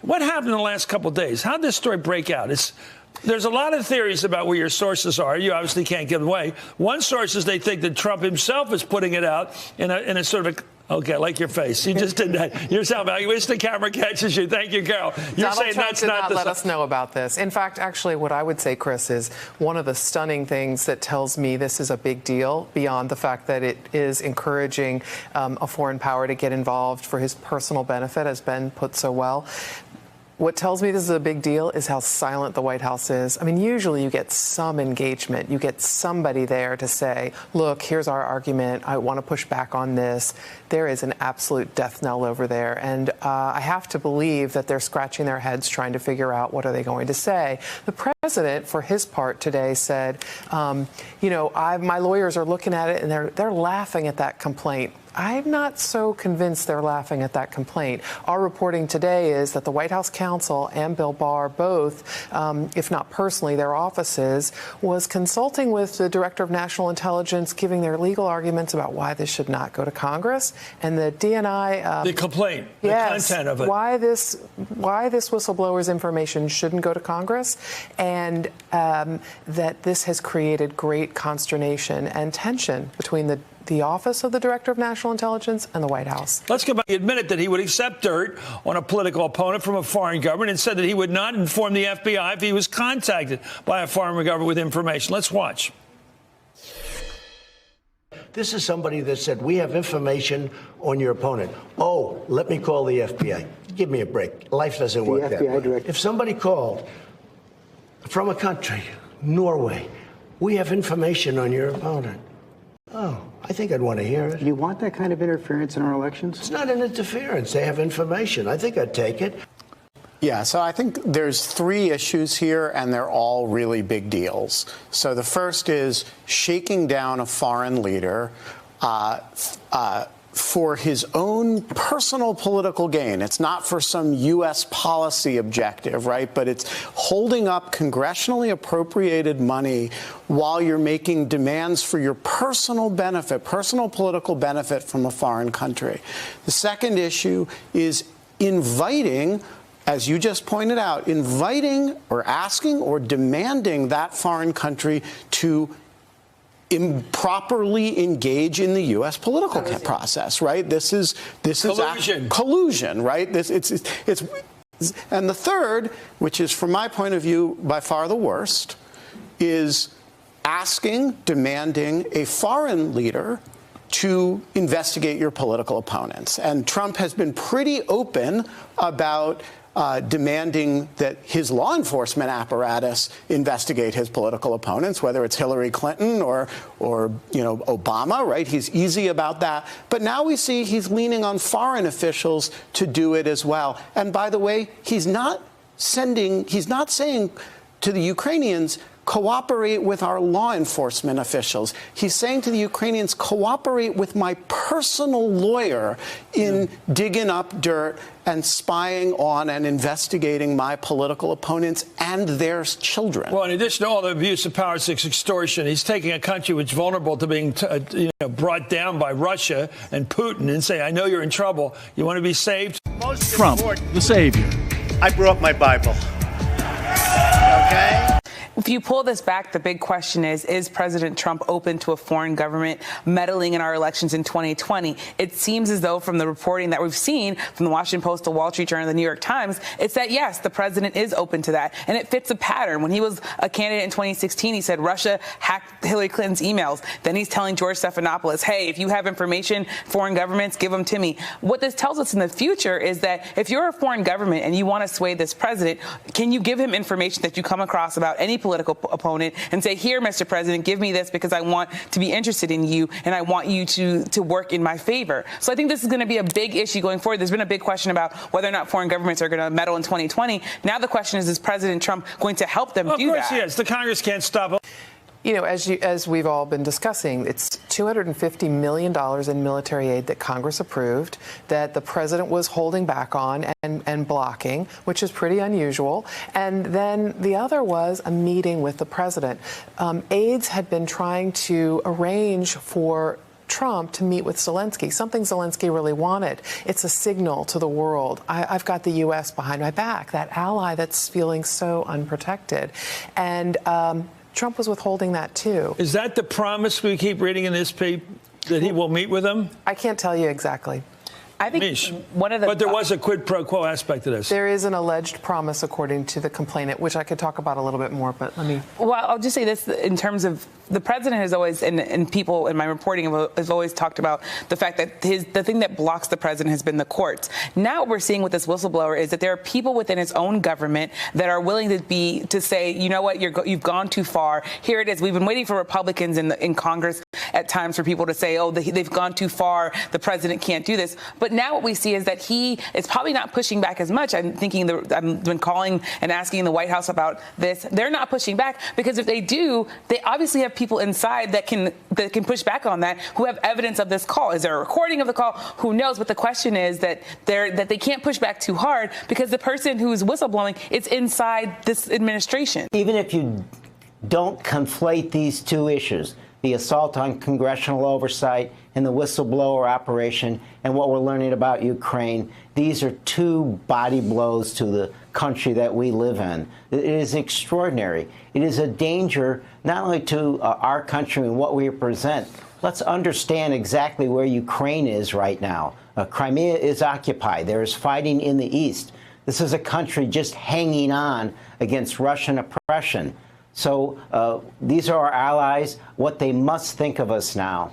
What happened in the last couple of days? How did this story break out? There's a lot of theories about where your sources are. You obviously can't give them away. One source is they think that Trump himself is putting it out in a sort of okay, I like your face. You just did that yourself. I wish the camera catches you. Thank you, Carol. You're Donald saying Trump that's did not let us know about this. In fact, actually, what I would say, Chris, is one of the stunning things that tells me this is a big deal, beyond the fact that it is encouraging a foreign power to get involved for his personal benefit, as Ben put so well. What tells me this is a big deal is how silent the White House is. I mean, usually you get some engagement. You get somebody there to say, look, here's our argument. I want to push back on this. There is an absolute death knell over there. And I have to believe that they're scratching their heads trying to figure out what are they going to say. The president, for his part today, said, my lawyers are looking at it and they're laughing at that complaint. I'm not so convinced they're laughing at that complaint. Our reporting today is that the White House counsel and Bill Barr, both, if not personally, their offices, was consulting with the Director of National Intelligence, giving their legal arguments about why this should not go to Congress. And the DNI... the complaint, yes, the content of it. Why this whistleblower's information shouldn't go to Congress, and that this has created great consternation and tension between the Office of the Director of National Intelligence and the White House. Let's go back. He admitted that he would accept dirt on a political opponent from a foreign government and said that he would not inform the FBI if he was contacted by a foreign government with information. Let's watch. This is somebody that said, we have information on your opponent. Oh, let me call the FBI. Give me a break. Life doesn't work that way. If somebody called from a country, Norway, we have information on your opponent. Oh, I think I'd want to hear it. You want that kind of interference in our elections? It's not an interference. They have information. I think I'd take it. Yeah, so I think there's three issues here, and they're all really big deals. So the first is shaking down a foreign leader for his own personal political gain. It's not for some U.S. policy objective, right? But it's holding up congressionally appropriated money while you're making demands for your personal benefit, personal political benefit from a foreign country. The second issue is inviting, as you just pointed out, inviting or asking or demanding that foreign country to improperly engage in the U.S. political process, right? This is collusion, right? And the third, which is from my point of view by far the worst, is demanding a foreign leader to investigate your political opponents. And Trump has been pretty open about demanding that his law enforcement apparatus investigate his political opponents, whether it's Hillary Clinton or Obama, right? He's easy about that. But now we see he's leaning on foreign officials to do it as well. And by the way, he's not saying to the Ukrainians, cooperate with our law enforcement officials. He's saying to the Ukrainians, cooperate with my personal lawyer in digging up dirt and spying on and investigating my political opponents and their children. Well, in addition to all the abuse of power, extortion, he's taking a country which is vulnerable to being brought down by Russia and Putin and saying, I know you're in trouble. You want to be saved? Trump, the savior. I brought my Bible. Okay? If you pull this back, the big question is President Trump open to a foreign government meddling in our elections in 2020? It seems as though from the reporting that we've seen from the Washington Post, the Wall Street Journal, the New York Times, it's that, yes, the president is open to that. And it fits a pattern. When he was a candidate in 2016, he said Russia hacked Hillary Clinton's emails. Then he's telling George Stephanopoulos, hey, if you have information, foreign governments, give them to me. What this tells us in the future is that if you're a foreign government and you want to sway this president, can you give him information that you come across about any political opponent and say, here, Mr. President, give me this because I want to be interested in you and I want you to work in my favor. So I think this is going to be a big issue going forward. There's been a big question about whether or not foreign governments are going to meddle in 2020. Now the question is President Trump going to help them do that? Of course he is. The Congress can't stop him. You know, as we've all been discussing, it's $250 million in military aid that Congress approved that the president was holding back on and blocking, which is pretty unusual. And then the other was a meeting with the president. Aides had been trying to arrange for Trump to meet with Zelensky, something Zelensky really wanted. It's a signal to the world. I've got the U.S. behind my back, that ally that's feeling so unprotected. And Trump was withholding that, too. Is that the promise we keep reading in this paper, that he will meet with them? I can't tell you exactly. I think one of the. But there was a quid pro quo aspect to this. There is an alleged promise, according to the complainant, which I could talk about a little bit more, but let me. Well, I'll just say this in terms of the president has always, and people in my reporting have always talked about the fact that the thing that blocks the president has been the courts. Now what we're seeing with this whistleblower is that there are people within his own government that are willing to say, you know what, you've gone too far. Here it is. We've been waiting for Republicans in Congress at times for people to say, oh, they've gone too far. The president can't do this. But now what we see is that he is probably not pushing back as much. I've been calling and asking the White House about this. They're not pushing back because if they do, they obviously have people inside that can push back on that, who have evidence of this call. Is there a recording of the call? Who knows? But the question is that they can't push back too hard because the person who is whistleblowing is inside this administration. Even if you don't conflate these two issues, the assault on congressional oversight and the whistleblower operation and what we're learning about Ukraine, these are two body blows to the country that we live in. It is extraordinary. It is a danger not only to our country and what we represent. Let's understand exactly where Ukraine is right now. Crimea is occupied. There is fighting in the east. This is a country just hanging on against Russian oppression. So these are our allies, what they must think of us now.